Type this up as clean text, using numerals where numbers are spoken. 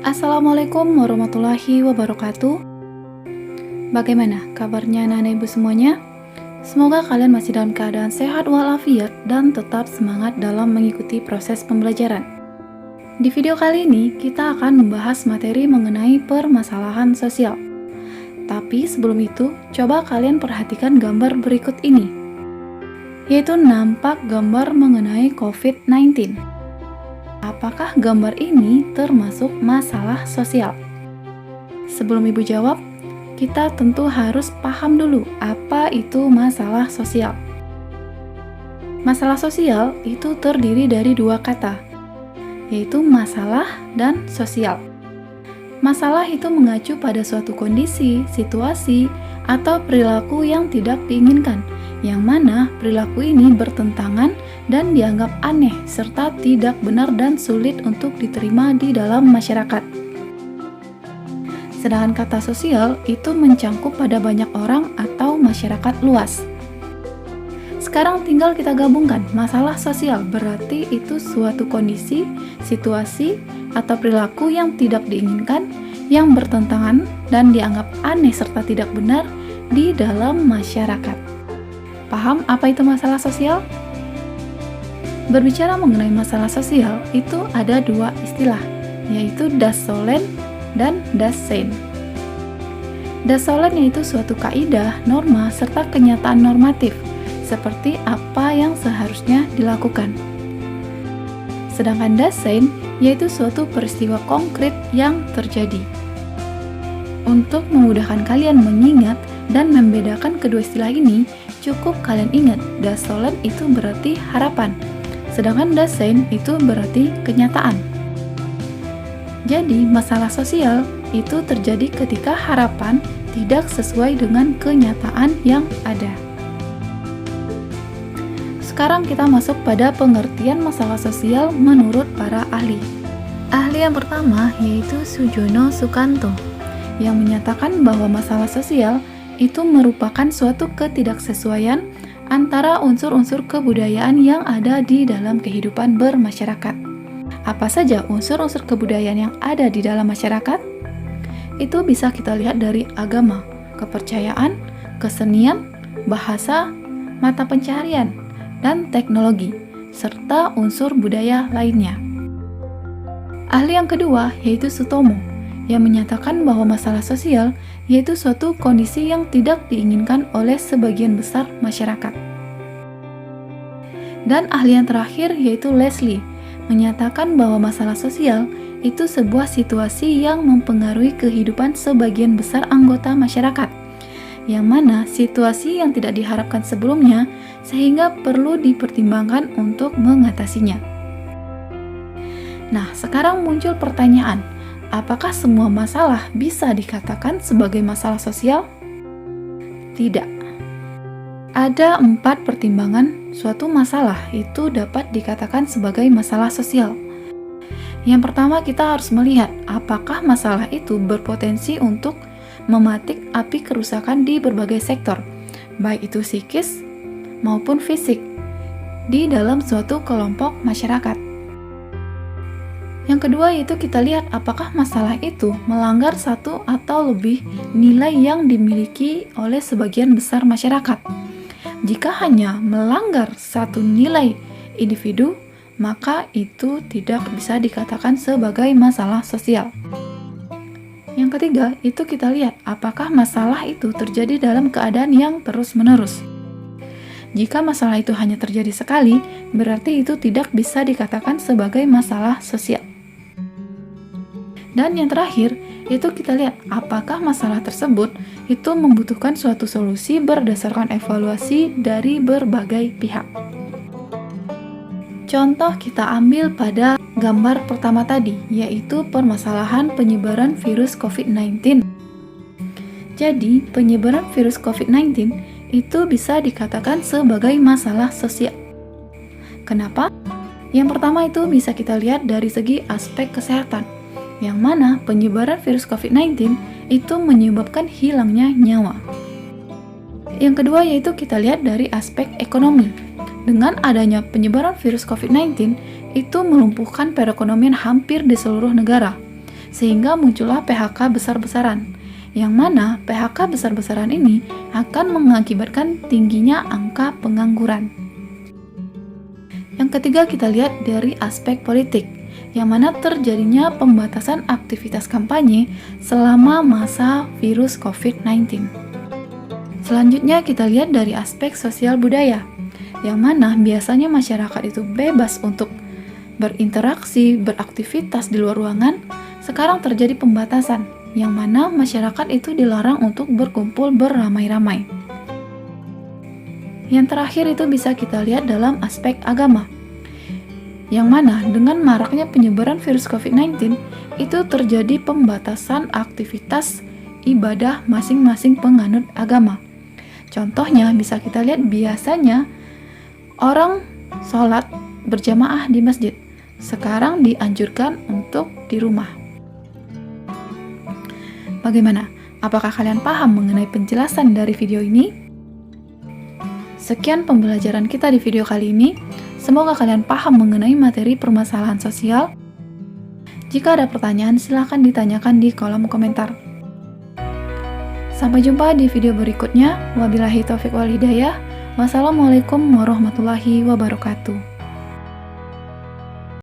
Assalamualaikum warahmatullahi wabarakatuh. Bagaimana kabarnya anak-anak ibu semuanya? Semoga kalian masih dalam keadaan sehat walafiat dan tetap semangat dalam mengikuti proses pembelajaran. Di video kali ini kita akan membahas materi mengenai permasalahan sosial. Tapi sebelum itu, coba kalian perhatikan gambar berikut ini, yaitu nampak gambar mengenai COVID-19. Apakah gambar ini termasuk masalah sosial? Sebelum ibu jawab, kita tentu harus paham dulu apa itu masalah sosial. Masalah sosial itu terdiri dari dua kata, yaitu masalah dan sosial. Masalah itu mengacu pada suatu kondisi, situasi, atau perilaku yang tidak diinginkan, yang mana perilaku ini bertentangan dan dianggap aneh serta tidak benar dan sulit untuk diterima di dalam masyarakat. Sedangkan kata sosial itu mencangkup pada banyak orang atau masyarakat luas. Sekarang tinggal kita gabungkan. Masalah sosial berarti itu suatu kondisi, situasi, atau perilaku yang tidak diinginkan, yang bertentangan dan dianggap aneh serta tidak benar di dalam masyarakat. Paham apa itu masalah sosial? Berbicara mengenai masalah sosial, itu ada dua istilah, yaitu das Solem dan das Sein. Das Solem yaitu suatu kaidah, norma, serta kenyataan normatif, seperti apa yang seharusnya dilakukan. Sedangkan das Sein yaitu suatu peristiwa konkret yang terjadi. Untuk memudahkan kalian mengingat dan membedakan kedua istilah ini, cukup kalian ingat, das Solem itu berarti harapan, sedangkan das Sein itu berarti kenyataan. Jadi, masalah sosial itu terjadi ketika harapan tidak sesuai dengan kenyataan yang ada. Sekarang kita masuk pada pengertian masalah sosial menurut para ahli. Ahli yang pertama yaitu Sujono Sukanto, yang menyatakan bahwa masalah sosial itu merupakan suatu ketidaksesuaian antara unsur-unsur kebudayaan yang ada di dalam kehidupan bermasyarakat. Apa saja unsur-unsur kebudayaan yang ada di dalam masyarakat? Itu bisa kita lihat dari agama, kepercayaan, kesenian, bahasa, mata pencaharian, dan teknologi, serta unsur budaya lainnya. Ahli yang kedua yaitu Sutomo, yang menyatakan bahwa masalah sosial yaitu suatu kondisi yang tidak diinginkan oleh sebagian besar masyarakat. Dan ahli yang terakhir yaitu Leslie, menyatakan bahwa masalah sosial itu sebuah situasi yang mempengaruhi kehidupan sebagian besar anggota masyarakat, yang mana situasi yang tidak diharapkan sebelumnya sehingga perlu dipertimbangkan untuk mengatasinya. Nah, sekarang muncul pertanyaan, apakah semua masalah bisa dikatakan sebagai masalah sosial? Tidak. Ada 4 pertimbangan suatu masalah itu dapat dikatakan sebagai masalah sosial. Yang pertama, kita harus melihat apakah masalah itu berpotensi untuk mematik api kerusakan di berbagai sektor, baik itu psikis maupun fisik, di dalam suatu kelompok masyarakat. Yang kedua yaitu kita lihat apakah masalah itu melanggar satu atau lebih nilai yang dimiliki oleh sebagian besar masyarakat. Jika hanya melanggar satu nilai individu, maka itu tidak bisa dikatakan sebagai masalah sosial. Yang ketiga itu kita lihat apakah masalah itu terjadi dalam keadaan yang terus-menerus. Jika masalah itu hanya terjadi sekali, berarti itu tidak bisa dikatakan sebagai masalah sosial. Dan yang terakhir, itu kita lihat apakah masalah tersebut itu membutuhkan suatu solusi berdasarkan evaluasi dari berbagai pihak. Contoh kita ambil pada gambar pertama tadi, yaitu permasalahan penyebaran virus COVID-19. Jadi, penyebaran virus COVID-19 itu bisa dikatakan sebagai masalah sosial. Kenapa? Yang pertama itu bisa kita lihat dari segi aspek kesehatan, yang mana penyebaran virus COVID-19 itu menyebabkan hilangnya nyawa. Yang kedua yaitu kita lihat dari aspek ekonomi. Dengan adanya penyebaran virus COVID-19, itu melumpuhkan perekonomian hampir di seluruh negara, sehingga muncullah PHK besar-besaran, yang mana PHK besar-besaran ini akan mengakibatkan tingginya angka pengangguran. Yang ketiga, kita lihat dari aspek politik, yang mana terjadinya pembatasan aktivitas kampanye selama masa virus COVID-19. Selanjutnya, kita lihat dari aspek sosial budaya, yang mana biasanya masyarakat itu bebas untuk berinteraksi, beraktivitas di luar ruangan. Sekarang terjadi pembatasan, yang mana masyarakat itu dilarang untuk berkumpul beramai-ramai. Yang terakhir itu bisa kita lihat dalam aspek agama, yang mana dengan maraknya penyebaran virus COVID-19 itu terjadi pembatasan aktivitas ibadah masing-masing penganut agama. Contohnya bisa kita lihat biasanya orang sholat berjamaah di masjid, sekarang dianjurkan untuk di rumah. Bagaimana? Apakah kalian paham mengenai penjelasan dari video ini? Sekian pembelajaran kita di video kali ini. Semoga kalian paham mengenai materi permasalahan sosial. Jika ada pertanyaan, silahkan ditanyakan di kolom komentar. Sampai jumpa di video berikutnya. Wabillahi taufiq wal hidayah. Wassalamualaikum warahmatullahi wabarakatuh.